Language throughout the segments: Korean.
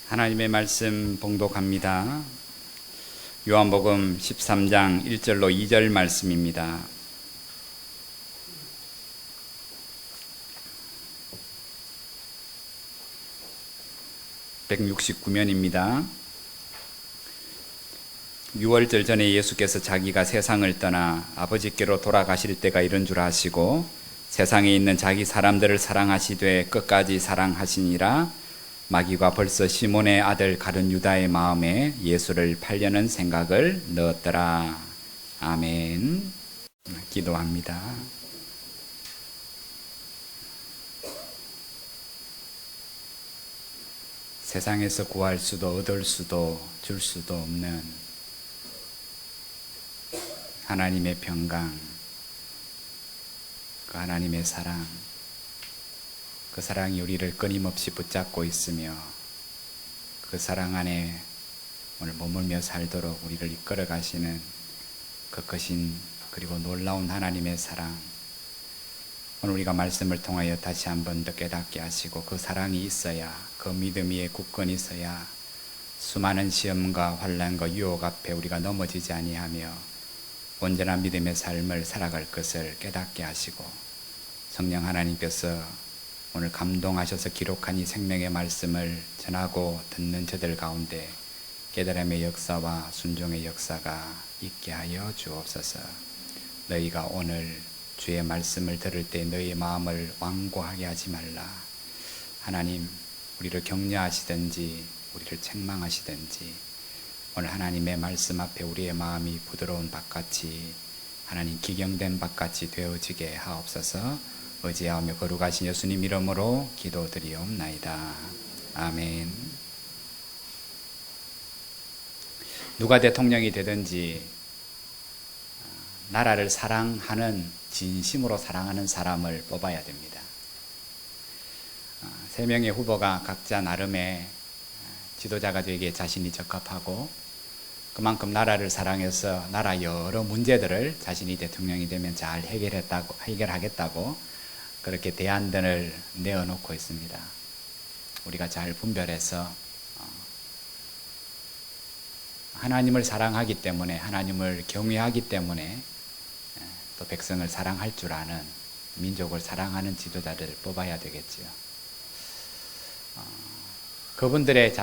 하나님의 말씀 봉독합니다. 요한복음 13장 1절로 2절 말씀입니다. (169면입니다) 6월절 전에 예수께서 자기가 세상을 떠나 아버지께로 돌아가실 때가 이른 줄 아시고 세상에 있는 자기 사람들을 사랑하시되 끝까지 사랑하시니라. 마귀가 벌써 시몬의 아들 가룟 유다의 마음에 예수를 팔려는 생각을 넣었더라. 아멘. 기도합니다. 세상에서 구할 수도 얻을 수도 줄 수도 없는 하나님의 평강, 그 하나님의 사랑, 그 사랑이 우리를 끊임없이 붙잡고 있으며 그 사랑 안에 오늘 머물며 살도록 우리를 이끌어 가시는 그 크신 그리고 놀라운 하나님의 사랑, 오늘 우리가 말씀을 통하여 다시 한번 더 깨닫게 하시고 그 사랑이 있어야, 그 믿음 위에 굳건히 있어야 수많은 시험과 환난과 유혹 앞에 우리가 넘어지지 아니하며 온전한 믿음의 삶을 살아갈 것을 깨닫게 하시고, 성령 하나님께서 오늘 감동하셔서 기록한 이 생명의 말씀을 전하고 듣는 저들 가운데 깨달음의 역사와 순종의 역사가 있게 하여 주옵소서. 너희가 오늘 주의 말씀을 들을 때 너희의 마음을 완고하게 하지 말라. 하나님, 우리를 격려하시든지 우리를 책망하시든지 오늘 하나님의 말씀 앞에 우리의 마음이 부드러운 밭같이, 하나님 기경된 밭같이 되어지게 하옵소서. 의지하며 거룩하신 예수님 이름으로 기도드리옵나이다. 아멘. 누가 대통령이 되든지 나라를 사랑하는, 진심으로 사랑하는 사람을 뽑아야 됩니다. 3명의 후보가 각자 나름의 지도자가 되기에 자신이 적합하고, 그만큼 나라를 사랑해서 나라 여러 문제들을 자신이 대통령이 되면 잘 해결하겠다고 그렇게 대안들을 내어놓고 있습니다. 우리가 잘 분별해서 하나님을 사랑하기 때문에, 하나님을 경외하기 때문에 또 백성을 사랑할 줄 아는, 민족을 사랑하는 지도자들을 뽑아야 되겠지요. 그분들의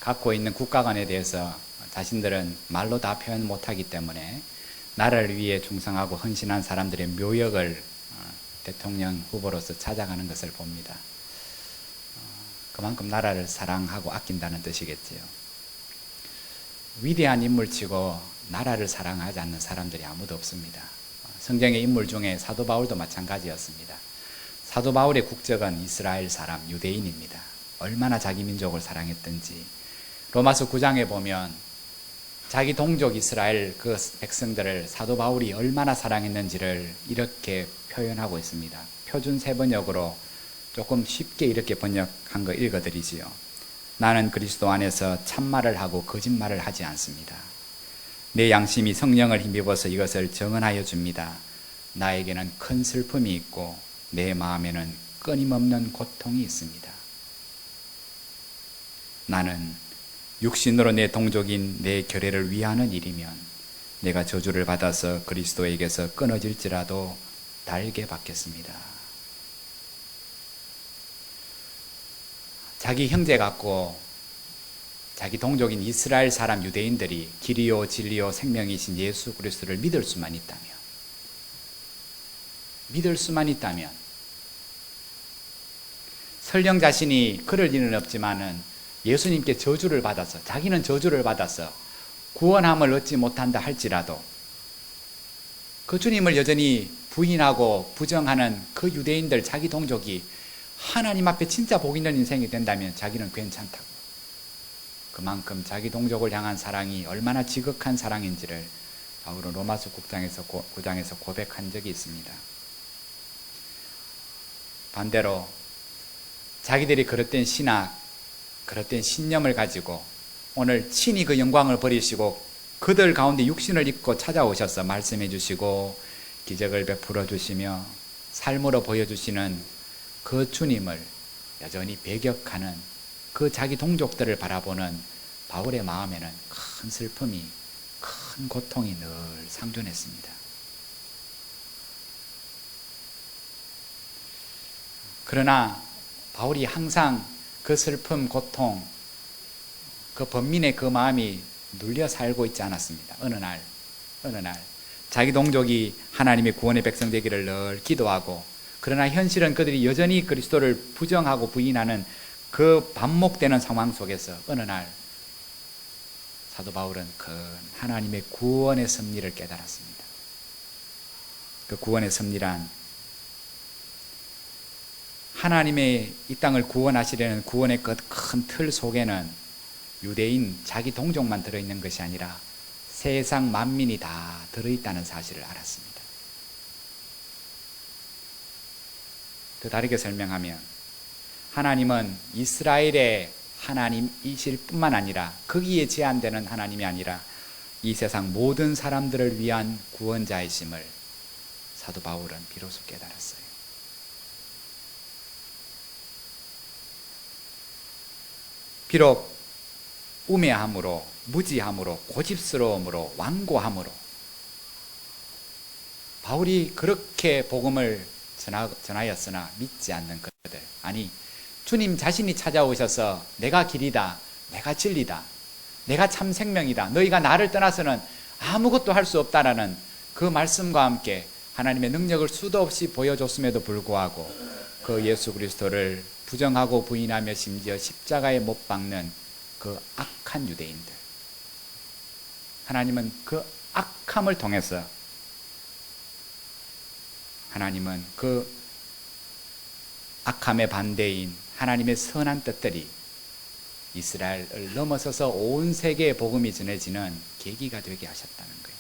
갖고 있는 국가관에 대해서 자신들은 말로 다 표현 못하기 때문에 나라를 위해 충성하고 헌신한 사람들의 묘역을 대통령 후보로서 찾아가는 것을 봅니다. 그만큼 나라를 사랑하고 아낀다는 뜻이겠지요. 위대한 인물치고 나라를 사랑하지 않는 사람들이 아무도 없습니다. 성경의 인물 중에 사도 바울도 마찬가지였습니다. 사도 바울의 국적은 이스라엘 사람, 유대인입니다. 얼마나 자기 민족을 사랑했던지 로마서 9장에 보면 자기 동족 이스라엘 그 백성들을 사도 바울이 얼마나 사랑했는지를 이렇게 표현하고 있습니다. 표준 세번역으로 조금 쉽게 이렇게 번역한 거 읽어드리지요. 나는 그리스도 안에서 참말을 하고 거짓말을 하지 않습니다. 내 양심이 성령을 힘입어서 이것을 정언하여 줍니다. 나에게는 큰 슬픔이 있고 내 마음에는 끊임없는 고통이 있습니다. 나는 육신으로 내 동족인 내 결례를 위하는 일이면 내가 저주를 받아서 그리스도에게서 끊어질지라도 달게 받겠습니다. 자기 형제 같고 자기 동족인 이스라엘 사람 유대인들이 길이요 진리요 생명이신 예수 그리스도를 믿을 수만 있다면 설령 자신이 그럴 일은 없지만은 예수님께 저주를 받아서, 자기는 저주를 받아서 구원함을 얻지 못한다 할지라도 그 주님을 여전히 부인하고 부정하는 그 유대인들, 자기 동족이 하나님 앞에 진짜 복 있는 인생이 된다면 자기는 괜찮다고. 그만큼 자기 동족을 향한 사랑이 얼마나 지극한 사랑인지를 바울은 로마서 9장에서 고백한 적이 있습니다. 반대로 자기들이 그릇된 신학, 그릇된 신념을 가지고 오늘 친히 그 영광을 버리시고 그들 가운데 육신을 입고 찾아오셔서 말씀해 주시고 기적을 베풀어 주시며 삶으로 보여주시는 그 주님을 여전히 배격하는 그 자기 동족들을 바라보는 바울의 마음에는 큰 슬픔이, 큰 고통이 늘 상존했습니다. 그러나 바울이 항상 그 슬픔, 고통, 그 번민의 그 마음이 눌려 살고 있지 않았습니다. 어느 날 자기 동족이 하나님의 구원의 백성 되기를 늘 기도하고, 그러나 현실은 그들이 여전히 그리스도를 부정하고 부인하는 그 반목되는 상황 속에서 어느 날 사도 바울은 큰 하나님의 구원의 섭리를 깨달았습니다. 그 구원의 섭리란 하나님의 이 땅을 구원하시려는 구원의 그 큰 틀 속에는 유대인 자기 동족만 들어있는 것이 아니라 세상 만민이 다 들어있다는 사실을 알았습니다. 더 다르게 설명하면 하나님은 이스라엘의 하나님이실 뿐만 아니라 거기에 제한되는 하나님이 아니라 이 세상 모든 사람들을 위한 구원자이심을 사도 바울은 비로소 깨달았어요. 비록 우매함으로, 무지함으로, 고집스러움으로, 완고함으로 바울이 그렇게 복음을 전하였으나 믿지 않는 그들, 아니 주님 자신이 찾아오셔서 내가 길이다, 내가 진리다, 내가 참 생명이다, 너희가 나를 떠나서는 아무것도 할 수 없다라는 그 말씀과 함께 하나님의 능력을 수도 없이 보여줬음에도 불구하고 그 예수 그리스도를 부정하고 부인하며 심지어 십자가에 못 박는 그 악한 유대인들, 하나님은 그 악함을 통해서 하나님은 그 악함의 반대인 하나님의 선한 뜻들이 이스라엘을 넘어서서 온 세계에 복음이 전해지는 계기가 되게 하셨다는 거예요.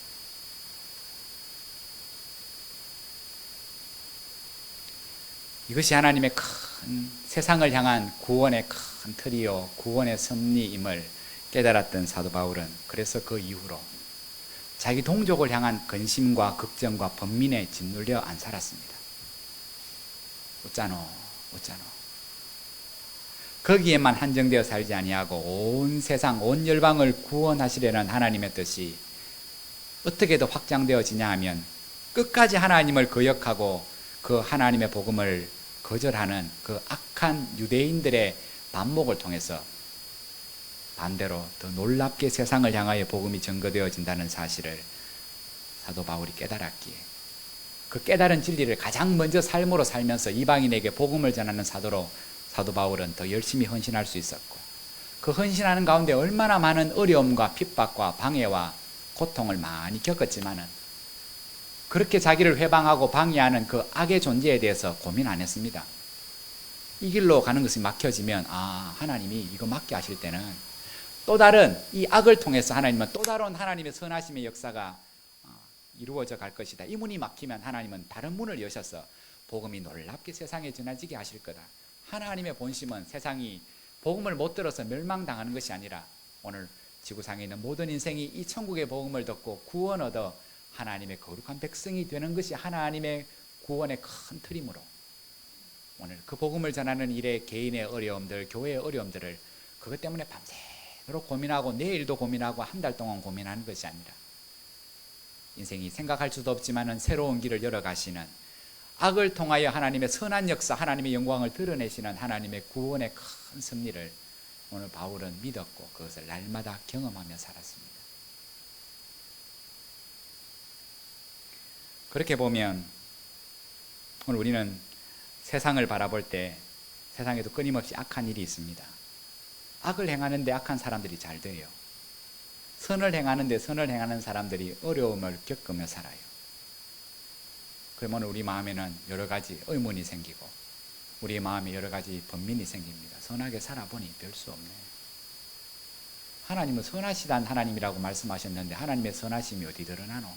이것이 하나님의 큰 세상을 향한 구원의 큰 틀이요, 구원의 섭리임을 깨달았던 사도 바울은 그래서 그 이후로 자기 동족을 향한 근심과 걱정과 번민에 짓눌려 안 살았습니다. 어쩌노. 거기에만 한정되어 살지 아니하고 온 세상, 온 열방을 구원하시려는 하나님의 뜻이 어떻게도 확장되어지냐 하면 끝까지 하나님을 거역하고 그 하나님의 복음을 거절하는 그 악한 유대인들의 반목을 통해서 반대로 더 놀랍게 세상을 향하여 복음이 전거되어진다는 사실을 사도 바울이 깨달았기에 그 깨달은 진리를 가장 먼저 삶으로 살면서 이방인에게 복음을 전하는 사도로 사도 바울은 더 열심히 헌신할 수 있었고, 그 헌신하는 가운데 얼마나 많은 어려움과 핍박과 방해와 고통을 많이 겪었지만은 그렇게 자기를 회방하고 방해하는 그 악의 존재에 대해서 고민 안 했습니다. 이 길로 가는 것이 막혀지면 하나님이 이거 막게 하실 때는 또 다른 이 악을 통해서 하나님은 또 다른 하나님의 선하심의 역사가 이루어져 갈 것이다. 이 문이 막히면 하나님은 다른 문을 여셔서 복음이 놀랍게 세상에 전해지게 하실 거다. 하나님의 본심은 세상이 복음을 못 들어서 멸망당하는 것이 아니라 오늘 지구상에 있는 모든 인생이 이 천국의 복음을 듣고 구원 얻어 하나님의 거룩한 백성이 되는 것이 하나님의 구원의 큰 틀이므로 오늘 그 복음을 전하는 일에 개인의 어려움들, 교회의 어려움들을 그것 때문에 밤새도록 고민하고 내일도 고민하고 한 달 동안 고민하는 것이 아니라 인생이 생각할 수도 없지만은 새로운 길을 열어가시는 악을 통하여 하나님의 선한 역사, 하나님의 영광을 드러내시는 하나님의 구원의 큰 섭리를 오늘 바울은 믿었고 그것을 날마다 경험하며 살았습니다. 그렇게 보면 오늘 우리는 세상을 바라볼 때 세상에도 끊임없이 악한 일이 있습니다. 악을 행하는데 악한 사람들이 잘 돼요. 선을 행하는데 선을 행하는 사람들이 어려움을 겪으며 살아요. 그러면 우리 마음에는 여러 가지 의문이 생기고 우리 마음에 여러 가지 번민이 생깁니다. 선하게 살아보니 별 수 없네. 하나님은 선하시단 하나님이라고 말씀하셨는데 하나님의 선하심이 어디 드러나노?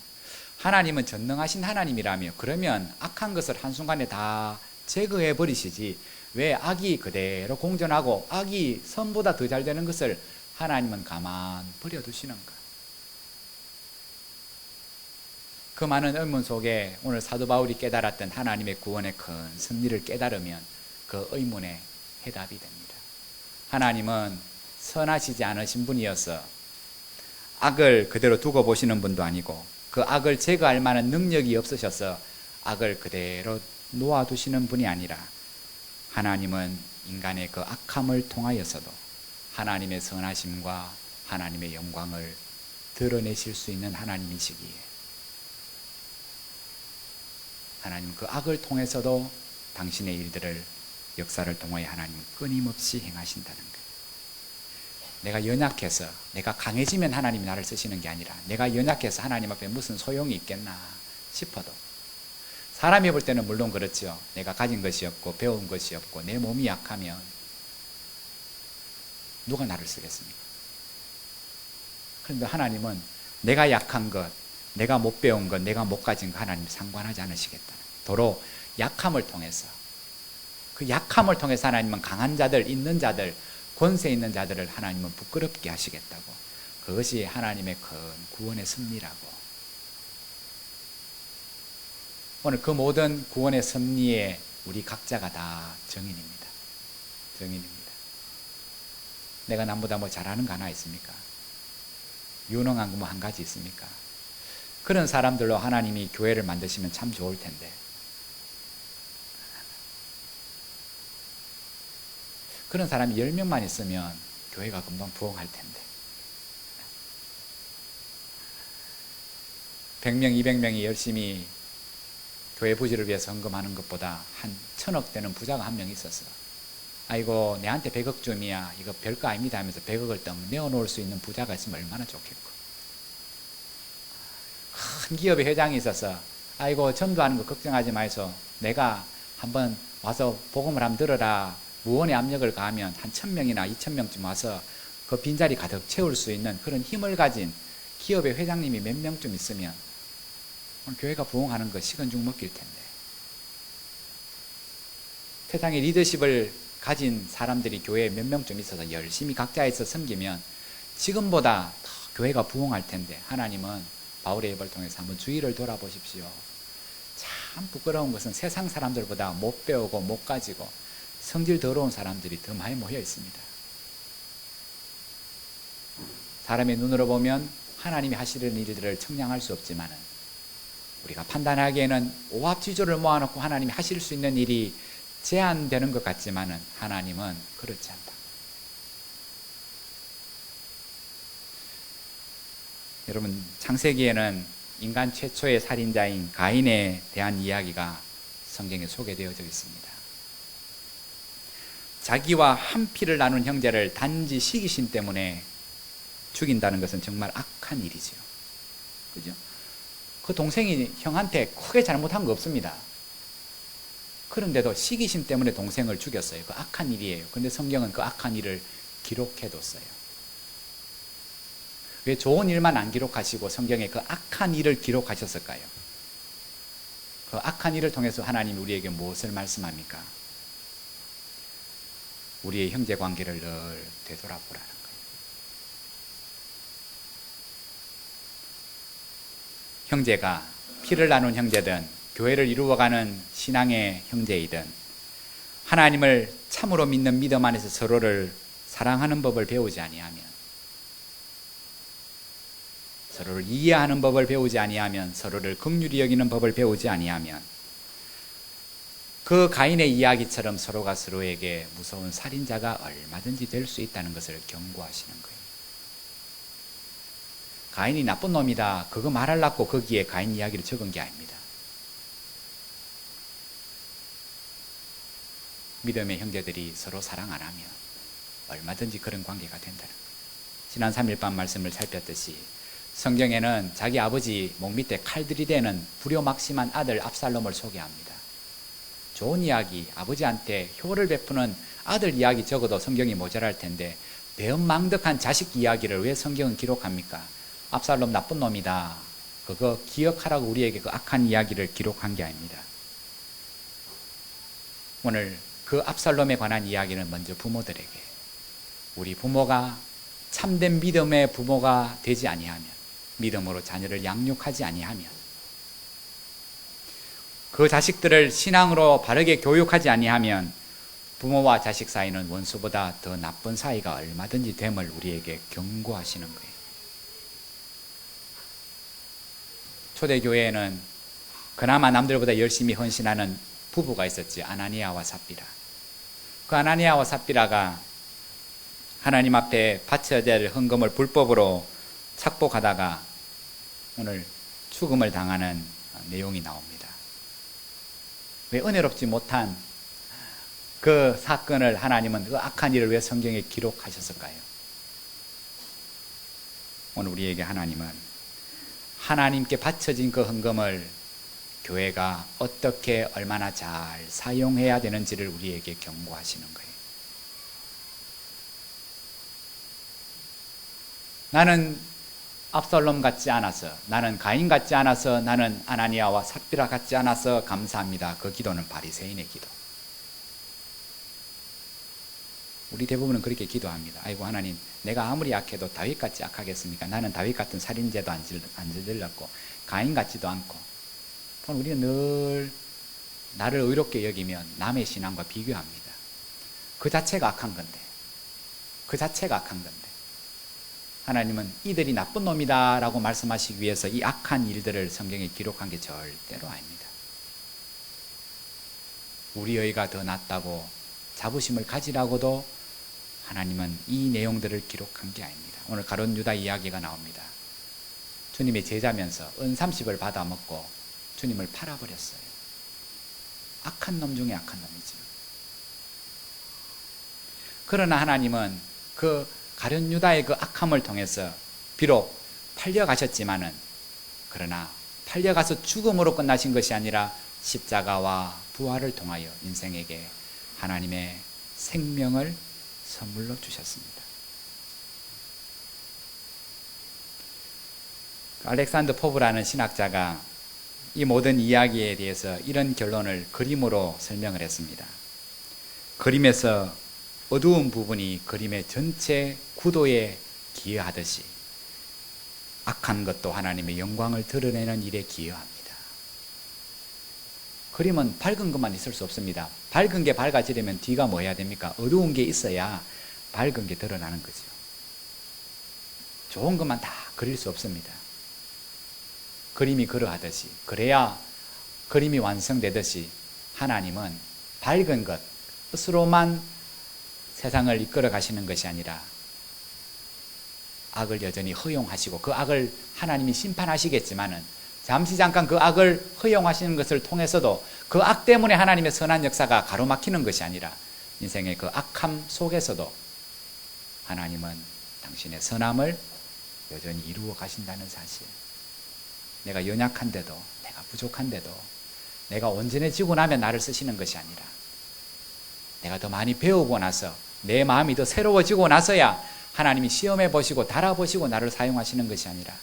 하나님은 전능하신 하나님이라며 그러면 악한 것을 한순간에 다 제거해 버리시지 왜 악이 그대로 공존하고 악이 선보다 더 잘 되는 것을 하나님은 가만 버려두시는가? 그 많은 의문 속에 오늘 사도 바울이 깨달았던 하나님의 구원의 큰 섭리를 깨달으면 그 의문에 해답이 됩니다. 하나님은 선하시지 않으신 분이어서 악을 그대로 두고 보시는 분도 아니고 그 악을 제거할 만한 능력이 없으셔서 악을 그대로 놓아두시는 분이 아니라 하나님은 인간의 그 악함을 통하여서도 하나님의 선하심과 하나님의 영광을 드러내실 수 있는 하나님이시기에 하나님 그 악을 통해서도 당신의 일들을 역사를 통하여 하나님은 끊임없이 행하신다는 거예요. 내가 연약해서 내가 강해지면 하나님이 나를 쓰시는 게 아니라 내가 연약해서 하나님 앞에 무슨 소용이 있겠나 싶어도 사람이 볼 때는 물론 그렇죠. 내가 가진 것이 없고 배운 것이 없고 내 몸이 약하면 누가 나를 쓰겠습니까? 그런데 하나님은 내가 약한 것, 내가 못 배운 것, 내가 못 가진 것 하나님 상관하지 않으시겠다. 도로 약함을 통해서 그 약함을 통해서 하나님은 강한 자들, 있는 자들, 권세 있는 자들을 하나님은 부끄럽게 하시겠다고. 그것이 하나님의 큰 구원의 섭리라고. 오늘 그 모든 구원의 섭리에 우리 각자가 다 정인입니다. 정인입니다. 내가 남보다 뭐 잘하는 거 하나 있습니까? 유능한 거 뭐 한 가지 있습니까? 그런 사람들로 하나님이 교회를 만드시면 참 좋을 텐데. 그런 사람이 10명만 있으면 교회가 금방 부흥할 텐데 100명, 200명이 열심히 교회 부지를 위해서 헌금하는 것보다 한 1000억 되는 부자가 한 명 있었어. 아이고 내한테 100억 줌이야 이거 별거 아닙니다 하면서 100억을 딱 내어놓을 수 있는 부자가 있으면 얼마나 좋겠고, 큰 기업의 회장이 있어서 아이고 전도하는 거 걱정하지 마이소 내가 한번 와서 복음을 한번 들어라 무언의 압력을 가하면 한 1000명이나 2000명쯤 와서 그 빈자리 가득 채울 수 있는 그런 힘을 가진 기업의 회장님이 몇 명쯤 있으면 오늘 교회가 부흥하는 거 식은죽 먹길 텐데. 세상의 리더십을 가진 사람들이 교회에 몇 명쯤 있어서 열심히 각자에서 섬기면 지금보다 더 교회가 부흥할 텐데. 하나님은 바울의 입을 통해서 한번 주위를 돌아보십시오. 참 부끄러운 것은 세상 사람들보다 못 배우고 못 가지고 성질 더러운 사람들이 더 많이 모여 있습니다. 사람의 눈으로 보면 하나님이 하시는 일들을 청량할 수 없지만 우리가 판단하기에는 오합지졸을 모아놓고 하나님이 하실 수 있는 일이 제한되는 것 같지만 하나님은 그렇지 않다. 여러분 창세기에는 인간 최초의 살인자인 가인에 대한 이야기가 성경에 소개되어져 있습니다. 자기와 한 피를 나눈 형제를 단지 시기심 때문에 죽인다는 것은 정말 악한 일이죠. 그죠? 그 동생이 형한테 크게 잘못한 거 없습니다. 그런데도 시기심 때문에 동생을 죽였어요. 그 악한 일이에요. 그런데 성경은 그 악한 일을 기록해뒀어요. 왜 좋은 일만 안 기록하시고 성경에 그 악한 일을 기록하셨을까요? 그 악한 일을 통해서 하나님이 우리에게 무엇을 말씀합니까? 우리의 형제 관계를 늘 되돌아보라는 거예요. 형제가 피를 나눈 형제든 교회를 이루어가는 신앙의 형제이든 하나님을 참으로 믿는 믿음 안에서 서로를 사랑하는 법을 배우지 아니하면, 서로를 이해하는 법을 배우지 아니하면, 서로를 긍휼히 여기는 법을 배우지 아니하면 그 가인의 이야기처럼 서로가 서로에게 무서운 살인자가 얼마든지 될 수 있다는 것을 경고하시는 거예요. 가인이 나쁜 놈이다 그거 말하려고 거기에 가인 이야기를 적은 게 아닙니다. 믿음의 형제들이 서로 사랑 안 하면 얼마든지 그런 관계가 된다는 거예요. 지난 3일 밤 말씀을 살폈듯이 성경에는 자기 아버지 목 밑에 칼 들이대는 불효막심한 아들 압살롬을 소개합니다. 좋은 이야기, 아버지한테 효를 베푸는 아들 이야기 적어도 성경이 모자랄 텐데 배은망덕한 자식 이야기를 왜 성경은 기록합니까? 압살롬 나쁜 놈이다 그거 기억하라고 우리에게 그 악한 이야기를 기록한 게 아닙니다. 오늘 그 압살롬에 관한 이야기는 먼저 부모들에게, 우리 부모가 참된 믿음의 부모가 되지 아니하면, 믿음으로 자녀를 양육하지 아니하면, 그 자식들을 신앙으로 바르게 교육하지 아니하면 부모와 자식 사이는 원수보다 더 나쁜 사이가 얼마든지 됨을 우리에게 경고하시는 거예요. 초대교회에는 그나마 남들보다 열심히 헌신하는 부부가 있었지. 아나니아와 삽비라. 그 아나니아와 삽비라가 하나님 앞에 바쳐야 될 헌금을 불법으로 착복하다가 오늘 죽음을 당하는 내용이 나옵니다. 왜 은혜롭지 못한 그 사건을 하나님은 그 악한 일을 왜 성경에 기록하셨을까요? 오늘 우리에게 하나님은 하나님께 바쳐진 그 헌금을 교회가 어떻게 얼마나 잘 사용해야 되는지를 우리에게 경고하시는 거예요. 나는 압살롬 같지 않아서, 나는 가인 같지 않아서, 나는 아나니아와 삽비라 같지 않아서 감사합니다. 그 기도는 바리새인의 기도. 우리 대부분은 그렇게 기도합니다. 아이고 하나님, 내가 아무리 약해도 다윗같이 약하겠습니까? 나는 다윗 같은 살인죄도 안 저질렀고 가인 같지도 않고. 우리는 늘 나를 의롭게 여기면 남의 신앙과 비교합니다. 그 자체가 악한 건데, 그 자체가 악한 건데 하나님은 이들이 나쁜 놈이다 라고 말씀하시기 위해서 이 악한 일들을 성경에 기록한 게 절대로 아닙니다. 우리의가 더 낫다고 자부심을 가지라고도 하나님은 이 내용들을 기록한 게 아닙니다. 오늘 가룟 유다 이야기가 나옵니다. 주님의 제자면서 은 30을 받아먹고 주님을 팔아버렸어요. 악한 놈 중에 악한 놈이죠. 그러나 하나님은 그 가룟 유다의 그 악함을 통해서 비록 팔려가셨지만은, 그러나 팔려가서 죽음으로 끝나신 것이 아니라 십자가와 부활을 통하여 인생에게 하나님의 생명을 선물로 주셨습니다. 알렉산더 포브라는 신학자가 이 모든 이야기에 대해서 이런 결론을 그림으로 설명을 했습니다. 그림에서 어두운 부분이 그림의 전체 구도에 기여하듯이 악한 것도 하나님의 영광을 드러내는 일에 기여합니다. 그림은 밝은 것만 있을 수 없습니다. 밝은 게 밝아지려면 뒤가 뭐 해야 됩니까? 어두운 게 있어야 밝은 게 드러나는 거죠. 좋은 것만 다 그릴 수 없습니다. 그림이 그러하듯이, 그래야 그림이 완성되듯이 하나님은 밝은 것으로만 세상을 이끌어 가시는 것이 아니라 악을 여전히 허용하시고, 그 악을 하나님이 심판하시겠지만은 잠시 잠깐 그 악을 허용하시는 것을 통해서도 그 악 때문에 하나님의 선한 역사가 가로막히는 것이 아니라 인생의 그 악함 속에서도 하나님은 당신의 선함을 여전히 이루어 가신다는 사실. 내가 연약한데도, 내가 부족한데도, 내가 온전해지고 나면 나를 쓰시는 것이 아니라 내가 더 많이 배우고 나서, 내 마음이 더 새로워지고 나서야 하나님이 시험해 보시고 달아보시고 나를 사용하시는 것이 아니라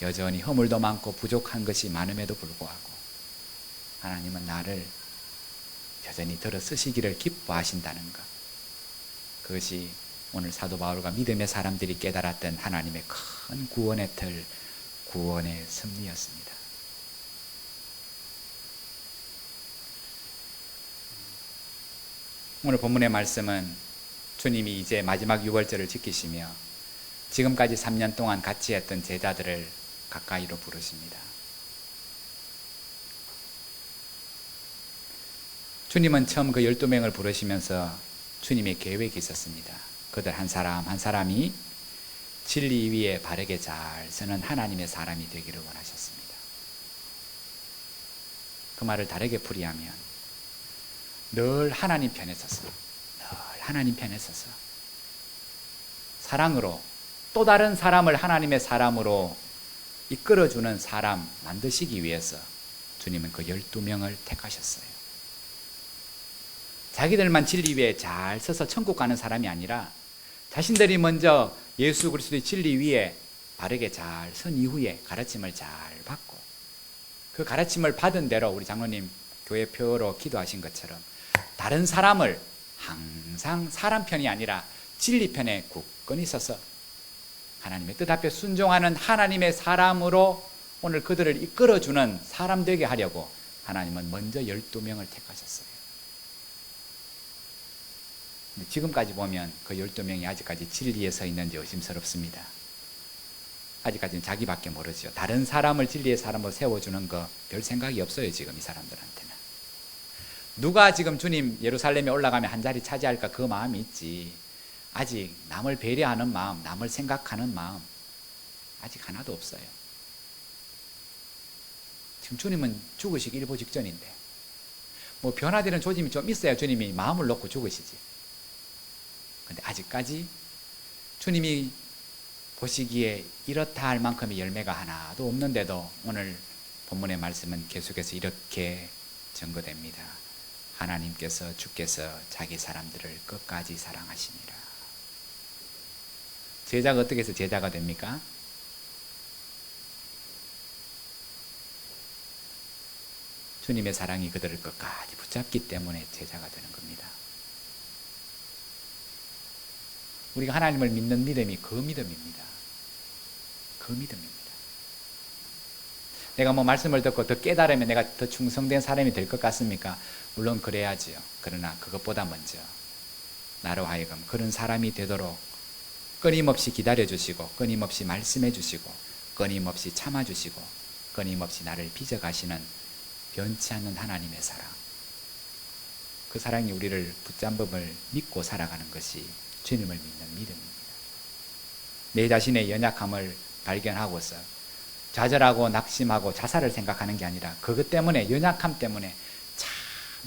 여전히 허물도 많고 부족한 것이 많음에도 불구하고 하나님은 나를 여전히 들어 쓰시기를 기뻐하신다는 것. 그것이 오늘 사도 바울과 믿음의 사람들이 깨달았던 하나님의 큰 구원의 틀, 구원의 섭리였습니다. 오늘 본문의 말씀은 주님이 이제 마지막 유월절을 지키시며 지금까지 3년 동안 같이 했던 제자들을 가까이로 부르십니다. 주님은 처음 그 12명을 부르시면서 주님의 계획이 있었습니다. 그들 한 사람 한 사람이 진리 위에 바르게 잘 서는 하나님의 사람이 되기를 원하셨습니다. 그 말을 다르게 풀이하면 늘 하나님 편에 서서, 늘 하나님 편에 서서 사랑으로 또 다른 사람을 하나님의 사람으로 이끌어주는 사람 만드시기 위해서 주님은 그 12명을 택하셨어요. 자기들만 진리 위에 잘 서서 천국 가는 사람이 아니라 자신들이 먼저 예수 그리스도의 진리 위에 바르게 잘 선 이후에 가르침을 잘 받고, 그 가르침을 받은 대로 우리 장로님 교회 표로 기도하신 것처럼 다른 사람을 항상 사람 편이 아니라 진리 편에 굳건히 서서 하나님의 뜻 앞에 순종하는 하나님의 사람으로 오늘 그들을 이끌어주는 사람 되게 하려고 하나님은 먼저 12명을 택하셨어요. 근데 지금까지 보면 그 12명이 아직까지 진리에 서 있는지 의심스럽습니다. 아직까지는 자기밖에 모르죠. 다른 사람을 진리의 사람으로 세워주는 거 별 생각이 없어요. 지금 이 사람들한테는. 누가 지금 주님 예루살렘에 올라가면 한 자리 차지할까 그 마음이 있지, 아직 남을 배려하는 마음, 남을 생각하는 마음 아직 하나도 없어요. 지금 주님은 죽으시기 일보 직전인데 뭐 변화되는 조짐이 좀 있어야 주님이 마음을 놓고 죽으시지. 근데 아직까지 주님이 보시기에 이렇다 할 만큼의 열매가 하나도 없는데도 오늘 본문의 말씀은 계속해서 이렇게 증거됩니다. 하나님께서, 주께서 자기 사람들을 끝까지 사랑하시니라. 제자가 어떻게 해서 제자가 됩니까? 주님의 사랑이 그들을 끝까지 붙잡기 때문에 제자가 되는 겁니다. 우리가 하나님을 믿는 믿음이 그 믿음입니다. 그 믿음입니다. 내가 뭐 말씀을 듣고 더 깨달으면 내가 더 충성된 사람이 될 것 같습니까? 물론 그래야지요. 그러나 그것보다 먼저 나로 하여금 그런 사람이 되도록 끊임없이 기다려주시고, 끊임없이 말씀해주시고, 끊임없이 참아주시고, 끊임없이 나를 빚어가시는 변치 않는 하나님의 사랑, 그 사랑이 우리를 붙잡음을 믿고 살아가는 것이 주님을 믿는 믿음입니다. 내 자신의 연약함을 발견하고서 좌절하고 낙심하고 자살을 생각하는 게 아니라 그것 때문에, 연약함 때문에 참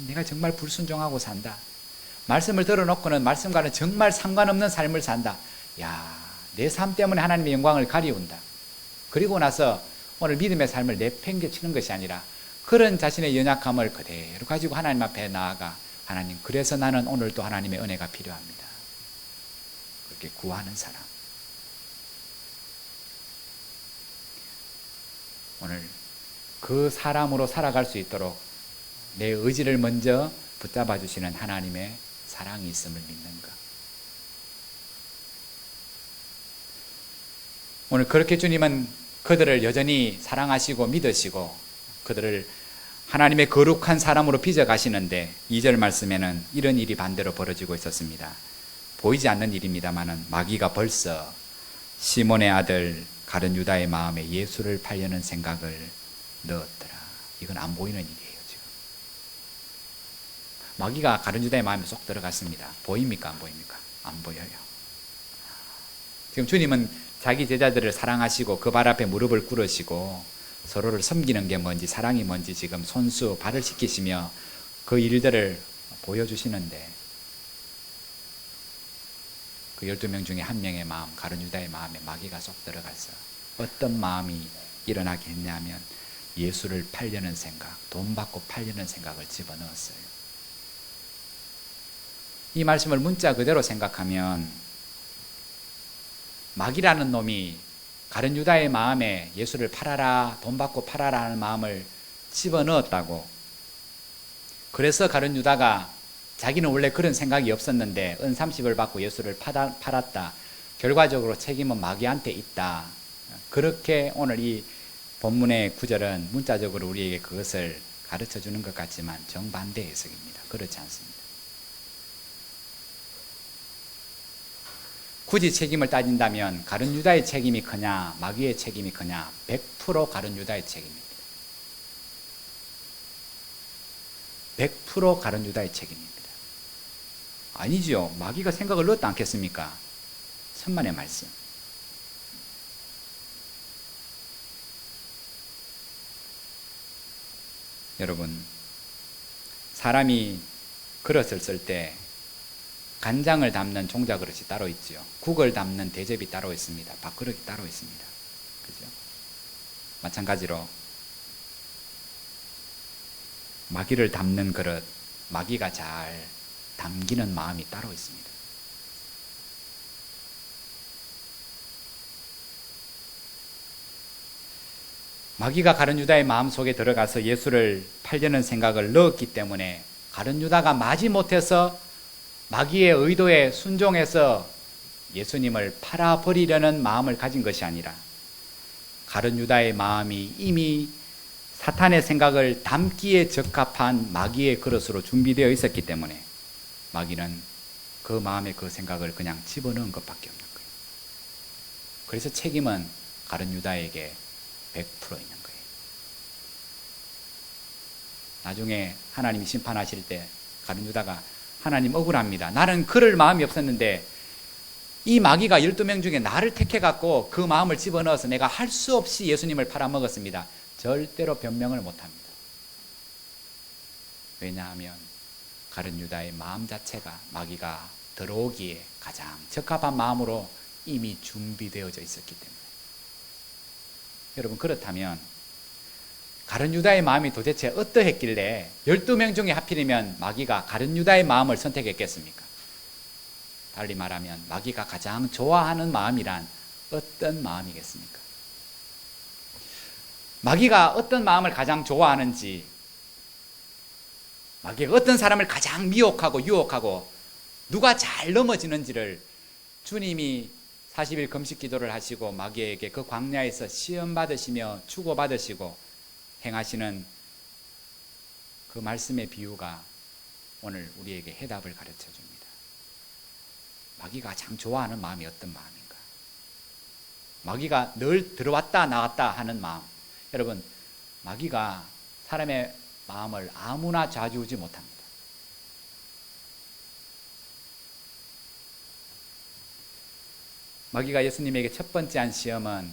내가 정말 불순종하고 산다, 말씀을 들어놓고는 말씀과는 정말 상관없는 삶을 산다, 야, 내 삶 때문에 하나님의 영광을 가리운다. 그리고 나서 오늘 믿음의 삶을 내팽개치는 것이 아니라 그런 자신의 연약함을 그대로 가지고 하나님 앞에 나아가, 하나님, 그래서 나는 오늘도 하나님의 은혜가 필요합니다, 그렇게 구하는 사람. 오늘 그 사람으로 살아갈 수 있도록 내 의지를 먼저 붙잡아 주시는 하나님의 사랑이 있음을 믿는 것. 오늘 그렇게 주님은 그들을 여전히 사랑하시고 믿으시고 그들을 하나님의 거룩한 사람으로 빚어가시는데 2절 말씀에는 이런 일이 반대로 벌어지고 있었습니다. 보이지 않는 일입니다마는 마귀가 벌써 시몬의 아들 가룟 유다의 마음에 예수를 팔려는 생각을 넣었더라. 이건 안 보이는 일이에요. 지금 마귀가 가룟 유다의 마음에 쏙 들어갔습니다. 보입니까? 안 보입니까? 안 보여요. 지금 주님은 자기 제자들을 사랑하시고 그 발 앞에 무릎을 꿇으시고 서로를 섬기는 게 뭔지, 사랑이 뭔지 지금 손수 발을 씻기시며 그 일들을 보여주시는데, 그 12명 중에 한 명의 마음, 가룟 유다의 마음에 마귀가 쏙 들어가서 어떤 마음이 일어나게 했냐면 예수를 팔려는 생각, 돈 받고 팔려는 생각을 집어넣었어요. 이 말씀을 문자 그대로 생각하면 마귀라는 놈이 가룟 유다의 마음에 예수를 팔아라, 돈 받고 팔아라 하는 마음을 집어넣었다고, 그래서 가룟 유다가 자기는 원래 그런 생각이 없었는데 은 30을 받고 예수를 팔았다, 결과적으로 책임은 마귀한테 있다, 그렇게 오늘 이 본문의 구절은 문자적으로 우리에게 그것을 가르쳐 주는 것 같지만 정반대 해석입니다. 그렇지 않습니다. 굳이 책임을 따진다면 가룟 유다의 책임이 크냐 마귀의 책임이 크냐? 100% 가룟 유다의 책임입니다. 100% 가룟 유다의 책임입니다. 아니지요. 마귀가 생각을 넣었지 않겠습니까? 천만의 말씀. 여러분, 사람이 그릇을 쓸 때 간장을 담는 종자그릇이 따로 있죠. 국을 담는 대접이 따로 있습니다. 밥그릇이 따로 있습니다. 그죠? 마찬가지로 마귀를 담는 그릇, 마귀가 잘 담기는 마음이 따로 있습니다. 마귀가 가룟 유다의 마음속에 들어가서 예수를 팔려는 생각을 넣었기 때문에 가룟 유다가 마지못해서 마귀의 의도에 순종해서 예수님을 팔아버리려는 마음을 가진 것이 아니라 가룟 유다의 마음이 이미 사탄의 생각을 담기에 적합한 마귀의 그릇으로 준비되어 있었기 때문에 마귀는 그 마음에 그 생각을 그냥 집어넣은 것밖에 없는 거예요. 그래서 책임은 가룟 유다에게 100% 있는 거예요. 나중에 하나님이 심판하실 때 가룟 유다가 하나님 억울합니다. 나는 그럴 마음이 없었는데 이 마귀가 12명 중에 나를 택해갖고 그 마음을 집어넣어서 내가 할 수 없이 예수님을 팔아먹었습니다. 절대로 변명을 못합니다. 왜냐하면 가룟 유다의 마음 자체가 마귀가 들어오기에 가장 적합한 마음으로 이미 준비되어져 있었기 때문에. 여러분, 그렇다면 가룟 유다의 마음이 도대체 어떠했길래 12명 중에 하필이면 마귀가 가룟 유다의 마음을 선택했겠습니까? 달리 말하면 마귀가 가장 좋아하는 마음이란 어떤 마음이겠습니까? 마귀가 어떤 마음을 가장 좋아하는지, 마귀가 어떤 사람을 가장 미혹하고 유혹하고 누가 잘 넘어지는지를 주님이 40일 금식 기도를 하시고 마귀에게 그 광야에서 시험 받으시며 주고 받으시고 행하시는 그 말씀의 비유가 오늘 우리에게 해답을 가르쳐 줍니다. 마귀가 가장 좋아하는 마음이 어떤 마음인가? 마귀가 늘 들어왔다 나왔다 하는 마음. 여러분, 마귀가 사람의 마음을 아무나 좌지우지 못합니다. 마귀가 예수님에게 첫 번째 한 시험은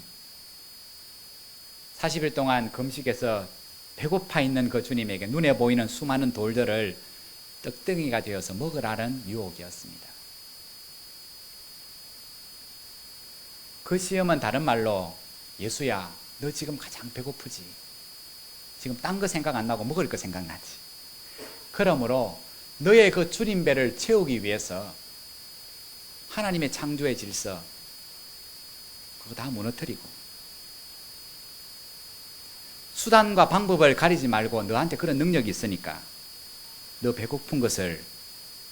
40일 동안 금식에서 배고파 있는 그 주님에게 눈에 보이는 수많은 돌들을 떡덩이가 되어서 먹으라는 유혹이었습니다. 그 시험은 다른 말로 예수야, 너 지금 가장 배고프지? 지금 딴 거 생각 안 나고 먹을 거 생각나지? 그러므로 너의 그 줄인 배를 채우기 위해서 하나님의 창조의 질서 그거 다 무너뜨리고 수단과 방법을 가리지 말고 너한테 그런 능력이 있으니까 너 배고픈 것을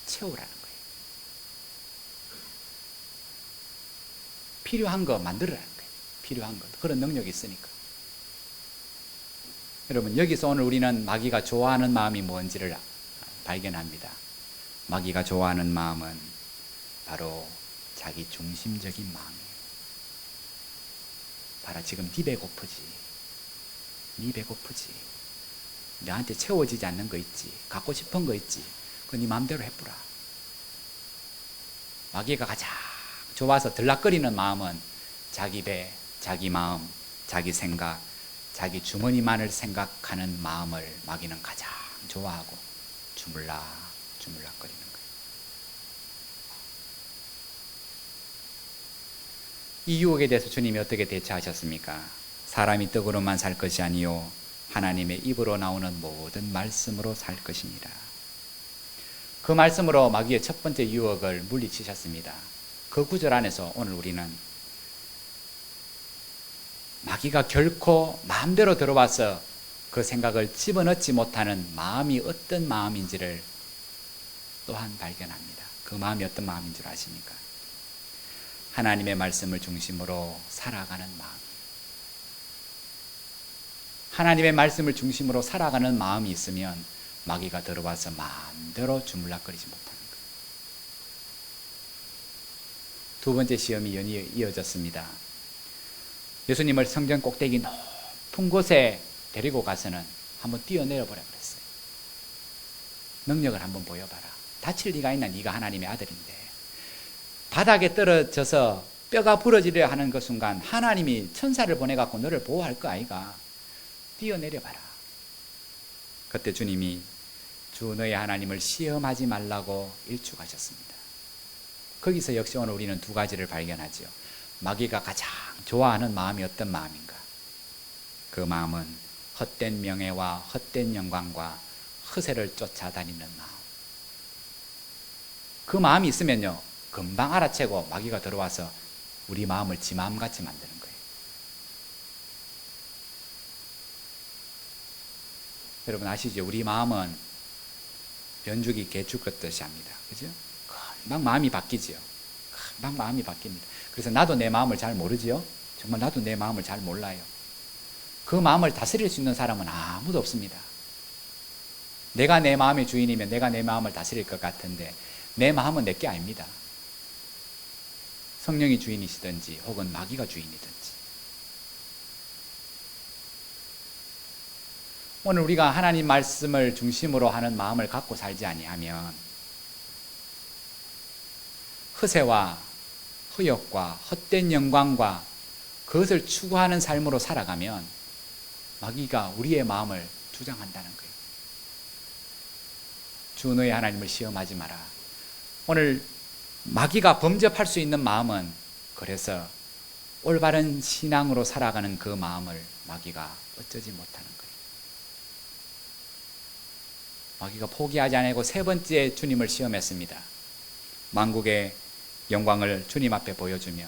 채우라는 거예요. 필요한 거 만들으라는 거예요. 필요한 것. 그런 능력이 있으니까. 여러분, 여기서 오늘 우리는 마귀가 좋아하는 마음이 뭔지를 발견합니다. 마귀가 좋아하는 마음은 바로 자기 중심적인 마음이에요. 봐라, 지금 네 배고프지? 네 배고프지? 너한테 채워지지 않는 거 있지? 갖고 싶은 거 있지? 그거 네 마음대로 해보라. 마귀가 가장 좋아서 들락거리는 마음은 자기 배, 자기 마음, 자기 생각, 자기 주머니만을 생각하는 마음을 마귀는 가장 좋아하고 주물락거리는 거예요. 이 유혹에 대해서 주님이 어떻게 대처하셨습니까? 사람이 떡으로만 살 것이 아니요 하나님의 입으로 나오는 모든 말씀으로 살 것이니라. 그 말씀으로 마귀의 첫 번째 유혹을 물리치셨습니다. 그 구절 안에서 오늘 우리는 마귀가 결코 마음대로 들어와서 그 생각을 집어넣지 못하는 마음이 어떤 마음인지를 또한 발견합니다. 그 마음이 어떤 마음인 줄 아십니까? 하나님의 말씀을 중심으로 살아가는 마음. 하나님의 말씀을 중심으로 살아가는 마음이 있으면 마귀가 들어와서 마음대로 주물락거리지 못하는 거예요. 두 번째 시험이 이어졌습니다. 예수님을 성전 꼭대기 높은 곳에 데리고 가서는 한번 뛰어내려 보라 그랬어요. 능력을 한번 보여봐라. 다칠 리가 있나? 네가 하나님의 아들인데. 바닥에 떨어져서 뼈가 부러지려 하는 그 순간 하나님이 천사를 보내갖고 너를 보호할 거 아이가? 뛰어내려봐라. 그때 주님이 주 너의 하나님을 시험하지 말라고 일축하셨습니다. 거기서 역시 오늘 우리는 두 가지를 발견하죠. 마귀가 가장 좋아하는 마음이 어떤 마음인가? 그 마음은 헛된 명예와 헛된 영광과 허세를 쫓아다니는 마음. 그 마음이 있으면요 금방 알아채고 마귀가 들어와서 우리 마음을 지 마음같이 만드는 거예요. 여러분 아시죠? 우리 마음은 변죽이 개죽 걷듯이 합니다. 그죠? 금방 마음이 바뀌지요. 금방 마음이 바뀝니다. 그래서 나도 내 마음을 잘 모르지요. 정말 나도 내 마음을 잘 몰라요. 그 마음을 다스릴 수 있는 사람은 아무도 없습니다. 내가 내 마음의 주인이면 내가 내 마음을 다스릴 것 같은데 내 마음은 내게 아닙니다. 성령이 주인이시든지 혹은 마귀가 주인이든지. 오늘 우리가 하나님 말씀을 중심으로 하는 마음을 갖고 살지 아니하면 허세와 허욕과 헛된 영광과 그것을 추구하는 삶으로 살아가면 마귀가 우리의 마음을 주장한다는 거예요. 주 너의 하나님을 시험하지 마라. 오늘 마귀가 범접할 수 있는 마음은, 그래서 올바른 신앙으로 살아가는 그 마음을 마귀가 어쩌지 못하는 거예요. 마귀가 포기하지 않고 세 번째 주님을 시험했습니다. 만국의 영광을 주님 앞에 보여주며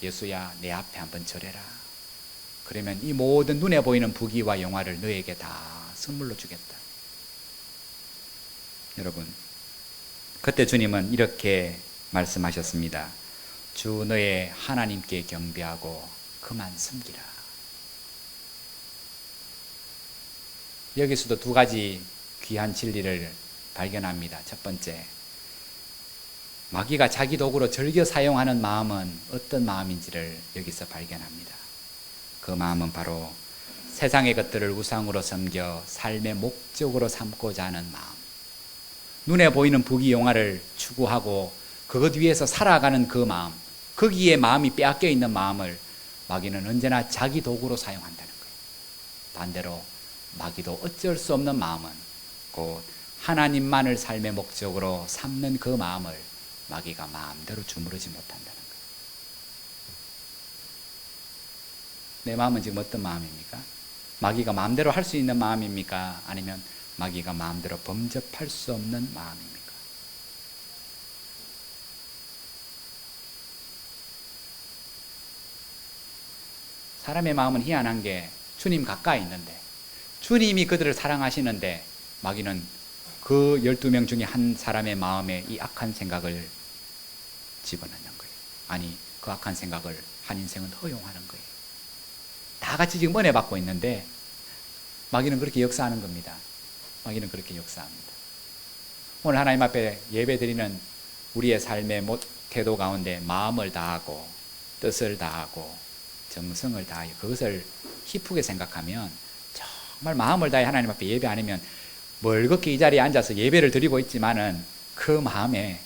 예수야 내 앞에 한번 절해라. 그러면 이 모든 눈에 보이는 부귀와 영화를 너에게 다 선물로 주겠다. 여러분, 그때 주님은 이렇게 말씀하셨습니다. 주 너의 하나님께 경배하고 그만 섬기라. 여기서도 두 가지 귀한 진리를 발견합니다. 첫 번째, 마귀가 자기 도구로 즐겨 사용하는 마음은 어떤 마음인지를 여기서 발견합니다. 그 마음은 바로 세상의 것들을 우상으로 섬겨 삶의 목적으로 삼고자 하는 마음, 눈에 보이는 부귀 영화를 추구하고 그것 위에서 살아가는 그 마음, 거기에 마음이 빼앗겨 있는 마음을 마귀는 언제나 자기 도구로 사용한다는 거예요. 반대로 마귀도 어쩔 수 없는 마음은 곧 하나님만을 삶의 목적으로 삼는 그 마음을 마귀가 마음대로 주무르지 못한다는 거예요. 내 마음은 지금 어떤 마음입니까? 마귀가 마음대로 할 수 있는 마음입니까? 아니면 마귀가 마음대로 범접할 수 없는 마음입니까? 사람의 마음은 희한한 게 주님 가까이 있는데, 주님이 그들을 사랑하시는데 마귀는 그 12명 중에 한 사람의 마음에 이 악한 생각을 집어넣는 거예요. 아니, 그 악한 생각을 한 인생은 허용하는 거예요. 다 같이 지금 은혜 받고 있는데 마귀는 그렇게 역사하는 겁니다. 마귀는 그렇게 역사합니다. 오늘 하나님 앞에 예배 드리는 우리의 삶의 태도 가운데 마음을 다하고 뜻을 다하고 정성을 다하여 그것을 기쁘게 생각하면, 정말 마음을 다해 하나님 앞에 예배 안 하면 멀겋게 이 자리에 앉아서 예배를 드리고 있지만은 그 마음에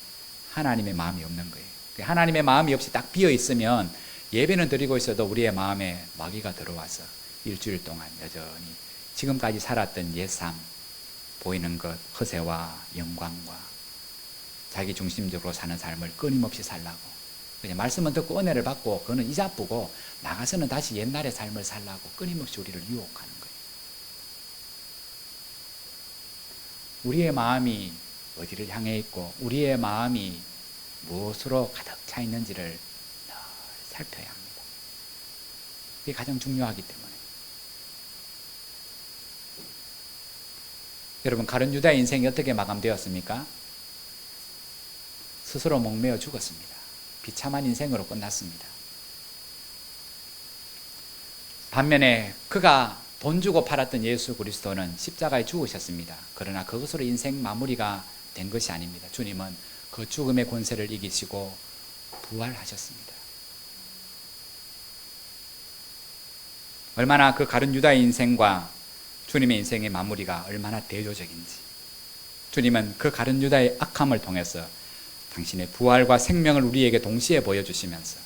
하나님의 마음이 없는 거예요. 하나님의 마음이 없이 딱 비어 있으면 예배는 드리고 있어도 우리의 마음에 마귀가 들어와서 일주일 동안 여전히 지금까지 살았던 옛삶, 보이는 것, 허세와 영광과 자기 중심적으로 사는 삶을 끊임없이 살라고, 그냥 말씀은 듣고 은혜를 받고 그거는 이자쁘고 나가서는 다시 옛날의 삶을 살라고 끊임없이 우리를 유혹하는 거예요. 우리의 마음이 어디를 향해 있고 우리의 마음이 무엇으로 가득 차 있는지를 늘 살펴야 합니다. 그게 가장 중요하기 때문에. 여러분, 가룟 유다의 인생이 어떻게 마감되었습니까? 스스로 목매어 죽었습니다. 비참한 인생으로 끝났습니다. 반면에 그가 돈 주고 팔았던 예수 그리스도는 십자가에 죽으셨습니다. 그러나 그것으로 인생 마무리가 된 것이 아닙니다. 주님은 그 죽음의 권세를 이기시고 부활하셨습니다. 얼마나 그 가룟 유다의 인생과 주님의 인생의 마무리가 얼마나 대조적인지, 주님은 그 가룟 유다의 악함을 통해서 당신의 부활과 생명을 우리에게 동시에 보여주시면서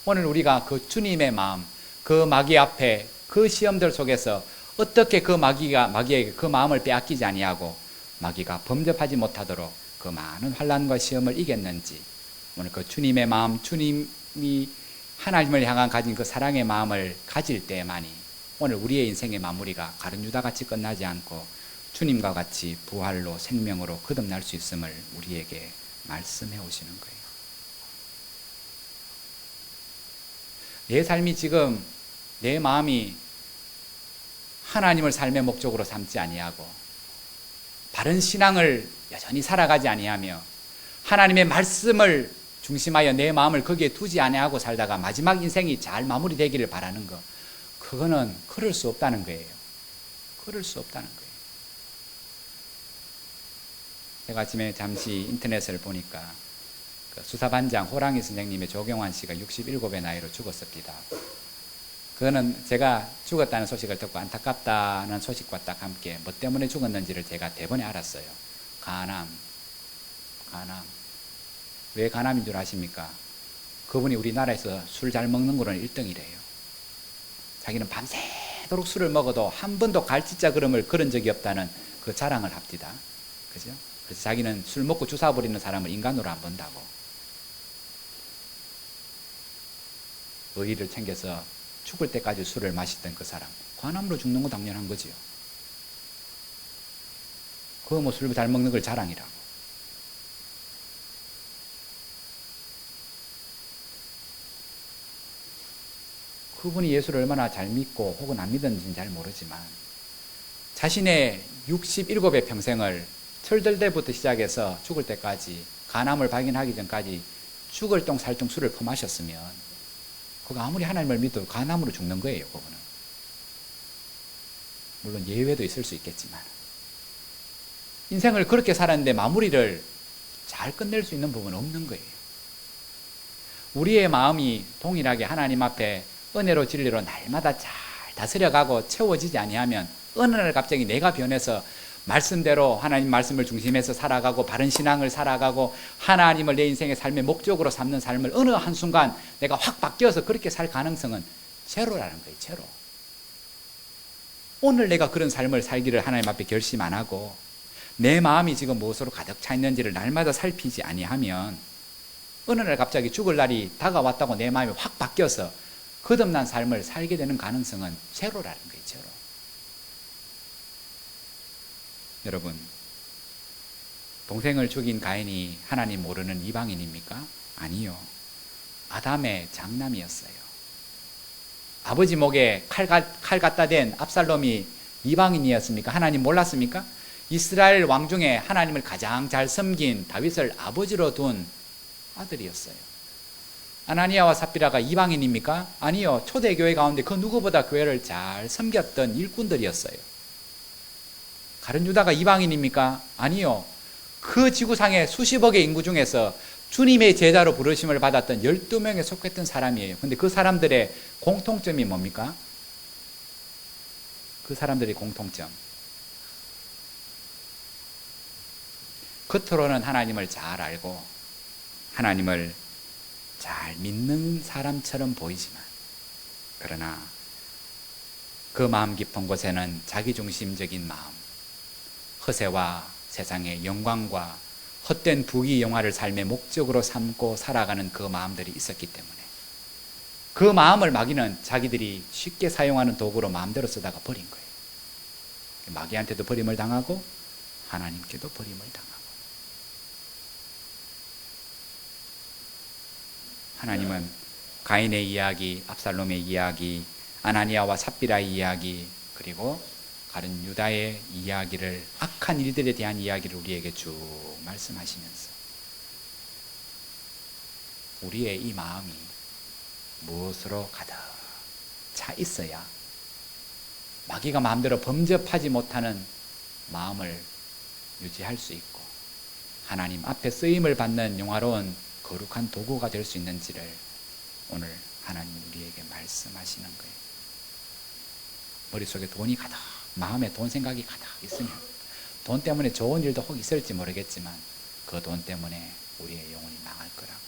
오늘 우리가 그 주님의 마음, 그 마귀 앞에 그 시험들 속에서 어떻게 그 마귀에게 그 마음을 빼앗기지 아니하고 마귀가 범접하지 못하도록 그 많은 환난과 시험을 이겼는지, 오늘 그 주님의 마음, 주님이 하나님을 향한 가진 그 사랑의 마음을 가질 때만이 오늘 우리의 인생의 마무리가 가룟 유다같이 끝나지 않고 주님과 같이 부활로 생명으로 거듭날 수 있음을 우리에게 말씀해 오시는 거예요. 내 삶이 지금, 내 마음이 하나님을 삶의 목적으로 삼지 아니하고 바른 신앙을 여전히 살아가지 아니하며 하나님의 말씀을 중심하여 내 마음을 거기에 두지 아니하고 살다가 마지막 인생이 잘 마무리되기를 바라는 것, 그거는 그럴 수 없다는 거예요. 그럴 수 없다는 거예요. 제가 아침에 잠시 인터넷을 보니까 그 수사반장 호랑이 선생님의 조경환 씨가 67의 나이로 죽었습니다. 그거는 제가 죽었다는 소식을 듣고 안타깝다는 소식과 딱 함께 뭐 때문에 죽었는지를 제가 대번에 알았어요. 간암. 왜 간암인 줄 아십니까? 그분이 우리나라에서 술 잘 먹는 거는 1등이래요. 자기는 밤새도록 술을 먹어도 한 번도 갈치자 그름을 걸은 적이 없다는 그 자랑을 합디다. 그죠? 그래서 자기는 술 먹고 주사 부리는 사람을 인간으로 안 본다고. 의리를 챙겨서 죽을 때까지 술을 마시던 그 사람, 간암으로 죽는 거 당연한 거지요. 그거 뭐 술 잘 먹는 걸 자랑이라고. 그분이 예수를 얼마나 잘 믿고 혹은 안 믿었는지는 잘 모르지만 자신의 67의 평생을 철들 때부터 시작해서 죽을 때까지 간암을 발견하기 전까지 죽을 똥 살 똥 술을 퍼마셨으면 그거 아무리 하나님을 믿어도 간암으로 죽는 거예요. 그거는. 물론 예외도 있을 수 있겠지만 인생을 그렇게 살았는데 마무리를 잘 끝낼 수 있는 부분은 없는 거예요. 우리의 마음이 동일하게 하나님 앞에 은혜로 진리로 날마다 잘 다스려가고 채워지지 아니하면 어느 날 갑자기 내가 변해서 말씀대로 하나님 말씀을 중심해서 살아가고 바른 신앙을 살아가고 하나님을 내 인생의 삶의 목적으로 삼는 삶을 어느 한순간 내가 확 바뀌어서 그렇게 살 가능성은 제로라는 거예요. 제로. 오늘 내가 그런 삶을 살기를 하나님 앞에 결심 안 하고 내 마음이 지금 무엇으로 가득 차 있는지를 날마다 살피지 아니하면 어느 날 갑자기 죽을 날이 다가왔다고 내 마음이 확 바뀌어서 거듭난 삶을 살게 되는 가능성은 제로라는 거예요. 제로. 여러분, 동생을 죽인 가인이 하나님 모르는 이방인입니까? 아니요. 아담의 장남이었어요. 아버지 목에 칼 갖다 댄 압살롬이 이방인이었습니까? 하나님 몰랐습니까? 이스라엘 왕 중에 하나님을 가장 잘 섬긴 다윗을 아버지로 둔 아들이었어요. 아나니아와 삽비라가 이방인입니까? 아니요. 초대교회 가운데 그 누구보다 교회를 잘 섬겼던 일꾼들이었어요. 가룟 유다가 이방인입니까? 아니요. 그 지구상의 수십억의 인구 중에서 주님의 제자로 부르심을 받았던 12명에 속했던 사람이에요. 근데 그 사람들의 공통점이 뭡니까? 그 사람들의 공통점. 겉으로는 하나님을 잘 알고 하나님을 잘 믿는 사람처럼 보이지만 그러나 그 마음 깊은 곳에는 자기중심적인 마음, 허세와 세상의 영광과 헛된 부귀 영화를 삶의 목적으로 삼고 살아가는 그 마음들이 있었기 때문에 그 마음을 마귀는 자기들이 쉽게 사용하는 도구로 마음대로 쓰다가 버린 거예요. 마귀한테도 버림을 당하고 하나님께도 버림을 당하고. 하나님은 가인의 이야기, 압살롬의 이야기, 아나니아와 삽비라의 이야기, 그리고 가룟 유다의 이야기를, 악한 일들에 대한 이야기를 우리에게 쭉 말씀하시면서 우리의 이 마음이 무엇으로 가득 차 있어야 마귀가 마음대로 범접하지 못하는 마음을 유지할 수 있고 하나님 앞에 쓰임을 받는 영화로운 거룩한 도구가 될 수 있는지를 오늘 하나님 우리에게 말씀하시는 거예요. 머릿속에 돈이 가득, 마음에 돈 생각이 가득 있으면 돈 때문에 좋은 일도 혹 있을지 모르겠지만 그 돈 때문에 우리의 영혼이 망할 거라고.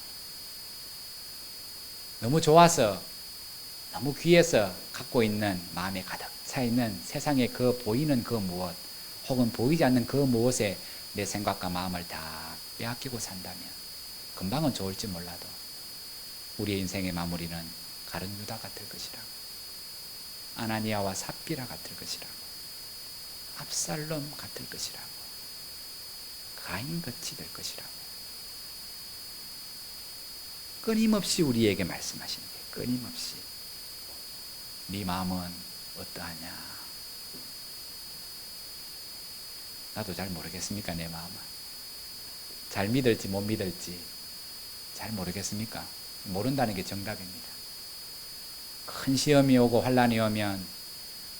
너무 좋아서 너무 귀해서 갖고 있는 마음에 가득 차 있는 세상에 그 보이는 그 무엇 혹은 보이지 않는 그 무엇에 내 생각과 마음을 다 빼앗기고 산다면 금방은 좋을지 몰라도 우리의 인생의 마무리는 가룟 유다 같을 것이라고, 아나니아와 삽비라 같을 것이라고, 압살롬 같을 것이라고, 가인같이 될 것이라고 끊임없이 우리에게 말씀하시는 게 끊임없이. 네 마음은 어떠하냐? 나도 잘 모르겠습니까? 내 마음은 잘 믿을지 못 믿을지 잘 모르겠습니까? 모른다는 게 정답입니다. 큰 시험이 오고 환난이 오면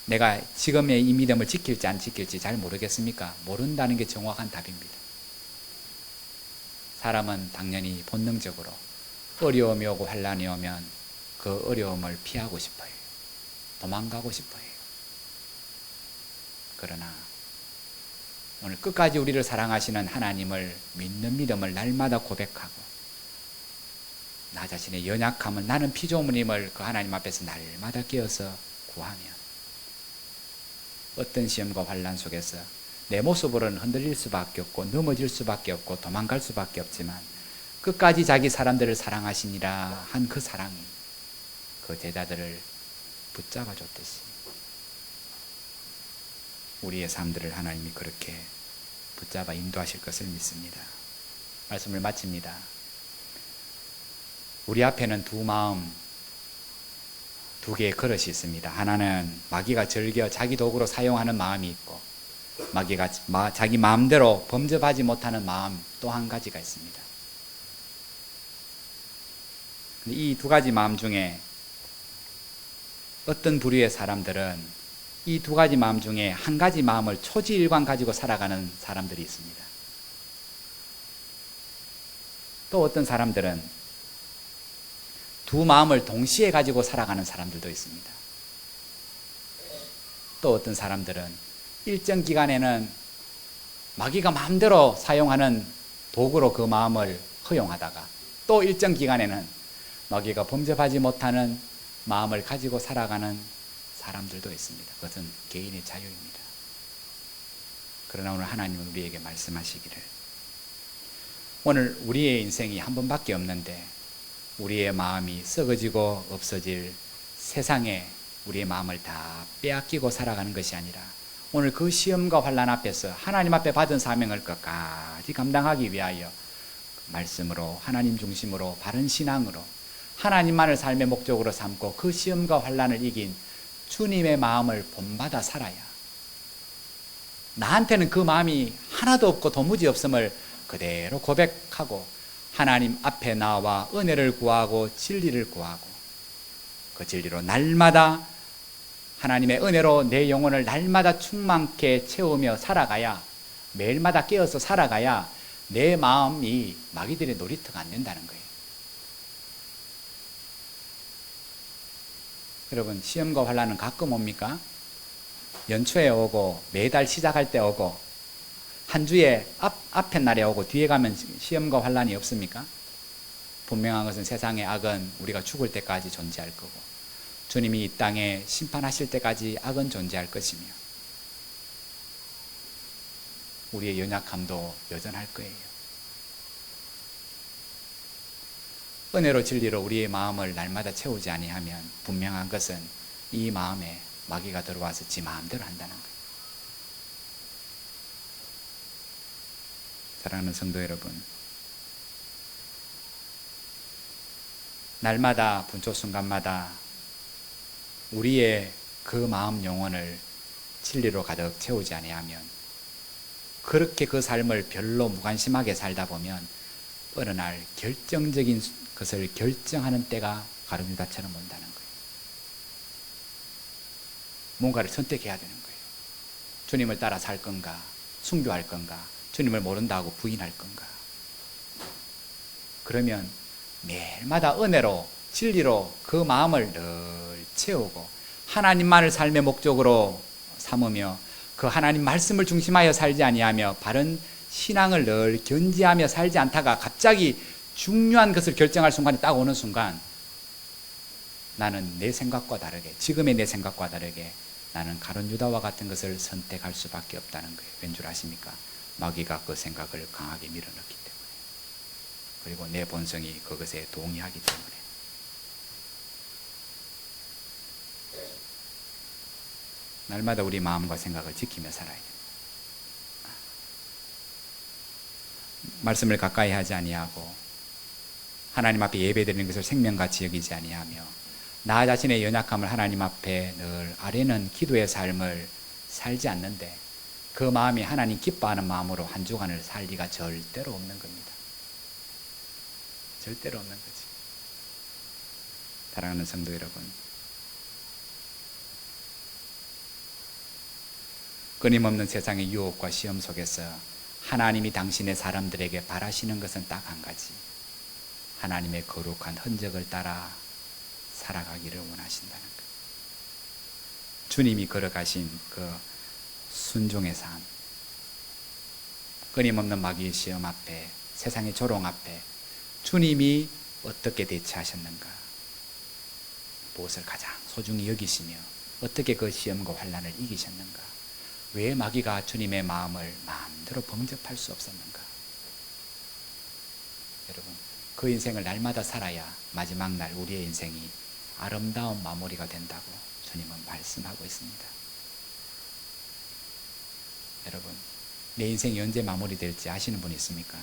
내가 지금의 이 믿음을 지킬지 안 지킬지 잘 모르겠습니까? 모른다는 게 정확한 답입니다. 사람은 당연히 본능적으로 어려움이 오고 환난이 오면 그 어려움을 피하고 싶어요. 도망가고 싶어요. 그러나 오늘 끝까지 우리를 사랑하시는 하나님을 믿는 믿음을 날마다 고백하고 나 자신의 연약함을 나는 피조물임을 그 하나님 앞에서 날마다 깨어서 구하면 어떤 시험과 환난 속에서 내 모습으로는 흔들릴 수밖에 없고 넘어질 수밖에 없고 도망갈 수밖에 없지만 끝까지 자기 사람들을 사랑하시니라 한 그 사랑이 그 제자들을 붙잡아 줬듯이 우리의 삶들을 하나님이 그렇게 붙잡아 인도하실 것을 믿습니다. 말씀을 마칩니다. 우리 앞에는 두 마음, 두 개의 그릇이 있습니다. 하나는 마귀가 즐겨 자기 도구로 사용하는 마음이 있고 마귀가 자기 마음대로 범접하지 못하는 마음 또 한 가지가 있습니다. 이 두 가지 마음 중에 어떤 부류의 사람들은 이 두 가지 마음 중에 한 가지 마음을 초지일관 가지고 살아가는 사람들이 있습니다. 또 어떤 사람들은 두 마음을 동시에 가지고 살아가는 사람들도 있습니다. 또 어떤 사람들은 일정 기간에는 마귀가 마음대로 사용하는 도구로 그 마음을 허용하다가 또 일정 기간에는 마귀가 범접하지 못하는 마음을 가지고 살아가는 사람들도 있습니다. 그것은 개인의 자유입니다. 그러나 오늘 하나님은 우리에게 말씀하시기를 오늘 우리의 인생이 한 번밖에 없는데 우리의 마음이 썩어지고 없어질 세상에 우리의 마음을 다 빼앗기고 살아가는 것이 아니라 오늘 그 시험과 환난 앞에서 하나님 앞에 받은 사명을 끝까지 감당하기 위하여 말씀으로 하나님 중심으로 바른 신앙으로 하나님만을 삶의 목적으로 삼고 그 시험과 환난을 이긴 주님의 마음을 본받아 살아야 나한테는 그 마음이 하나도 없고 도무지 없음을 그대로 고백하고 하나님 앞에 나와 은혜를 구하고 진리를 구하고 그 진리로 날마다 하나님의 은혜로 내 영혼을 날마다 충만케 채우며 살아가야 매일마다 깨어서 살아가야 내 마음이 마귀들의 놀이터가 안 된다는 거예요. 여러분 시험과 환난은 가끔 옵니까? 연초에 오고 매달 시작할 때 오고 한 주에 앞에 날에 오고 뒤에 가면 시험과 환난이 없습니까? 분명한 것은 세상의 악은 우리가 죽을 때까지 존재할 거고 주님이 이 땅에 심판하실 때까지 악은 존재할 것이며 우리의 연약함도 여전할 거예요. 은혜로 진리로 우리의 마음을 날마다 채우지 아니하면 분명한 것은 이 마음에 마귀가 들어와서 지 마음대로 한다는 거예요. 사랑하는 성도 여러분, 날마다 분초 순간마다 우리의 그 마음 영혼을 진리로 가득 채우지 아니하면 그렇게 그 삶을 별로 무관심하게 살다 보면 어느 날 결정적인 것을 결정하는 때가 가룟유다처럼 온다는 거예요. 뭔가를 선택해야 되는 거예요. 주님을 따라 살 건가, 순교할 건가, 주님을 모른다고 부인할 건가. 그러면 매일마다 은혜로 진리로 그 마음을 늘 채우고 하나님만을 삶의 목적으로 삼으며 그 하나님 말씀을 중심하여 살지 아니하며 바른 신앙을 늘 견지하며 살지 않다가 갑자기 중요한 것을 결정할 순간이 딱 오는 순간 나는 내 생각과 다르게 지금의 내 생각과 다르게 나는 가룟 유다와 같은 것을 선택할 수밖에 없다는 거예요. 왠 줄 아십니까? 마귀가 그 생각을 강하게 밀어넣기 때문에 그리고 내 본성이 그것에 동의하기 때문에 날마다 우리 마음과 생각을 지키며 살아야 됩니다. 말씀을 가까이 하지 아니하고 하나님 앞에 예배드리는 것을 생명같이 여기지 아니하며 나 자신의 연약함을 하나님 앞에 늘 아뢰는 기도의 삶을 살지 않는데 그 마음이 하나님 기뻐하는 마음으로 한 주간을 살 리가 절대로 없는 겁니다. 절대로 없는 거지. 사랑하는 성도 여러분, 끊임없는 세상의 유혹과 시험 속에서 하나님이 당신의 사람들에게 바라시는 것은 딱 한 가지. 하나님의 거룩한 흔적을 따라 살아가기를 원하신다는 것. 주님이 걸어가신 그 순종의 삶, 끊임없는 마귀의 시험 앞에, 세상의 조롱 앞에 주님이 어떻게 대처하셨는가, 무엇을 가장 소중히 여기시며 어떻게 그 시험과 환난을 이기셨는가, 왜 마귀가 주님의 마음을 마음대로 범접할 수 없었는가. 여러분, 그 인생을 날마다 살아야 마지막 날 우리의 인생이 아름다운 마무리가 된다고 주님은 말씀하고 있습니다. 여러분, 내 인생이 언제 마무리될지 아시는 분 있습니까?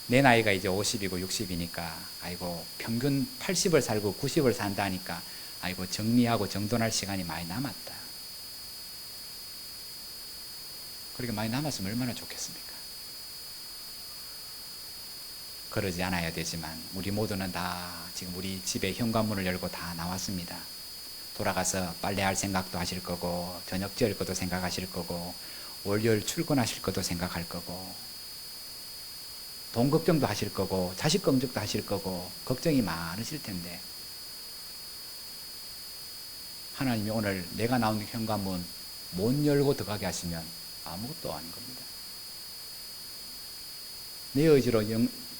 내 나이가 이제 50이고 60이니까 아이고 평균 80을 살고 90을 산다니까 아이고 정리하고 정돈할 시간이 많이 남았다. 그렇게 많이 남았으면 얼마나 좋겠습니까? 그러지 않아야 되지만 우리 모두는 다 지금 우리 집에 현관문을 열고 다 나왔습니다. 돌아가서 빨래할 생각도 하실 거고 저녁 지을 것도 생각하실 거고 월요일 출근하실 것도 생각할 거고 돈 걱정도 하실 거고 자식 걱정도 하실 거고 걱정이 많으실 텐데 하나님이 오늘 내가 나온 현관문 못 열고 들어가게 하시면 아무것도 아닌 겁니다. 내 의지로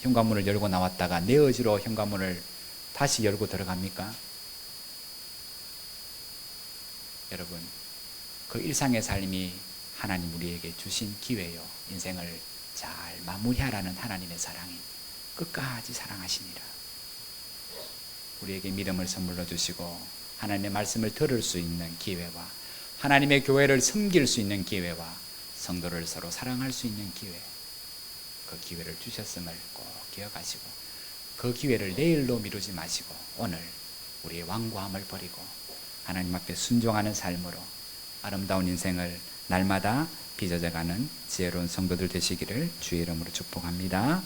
현관문을 열고 나왔다가 내 의지로 현관문을 다시 열고 들어갑니까? 여러분, 그 일상의 삶이 하나님 우리에게 주신 기회요. 인생을 잘 마무리하라는 하나님의 사랑이 끝까지 사랑하시니라. 우리에게 믿음을 선물로 주시고 하나님의 말씀을 들을 수 있는 기회와 하나님의 교회를 섬길 수 있는 기회와 성도를 서로 사랑할 수 있는 기회, 그 기회를 주셨음을 꼭 기억하시고 그 기회를 내일로 미루지 마시고 오늘 우리의 완고함을 버리고 하나님 앞에 순종하는 삶으로 아름다운 인생을 날마다 빚어져가는 지혜로운 성도들 되시기를 주의 이름으로 축복합니다.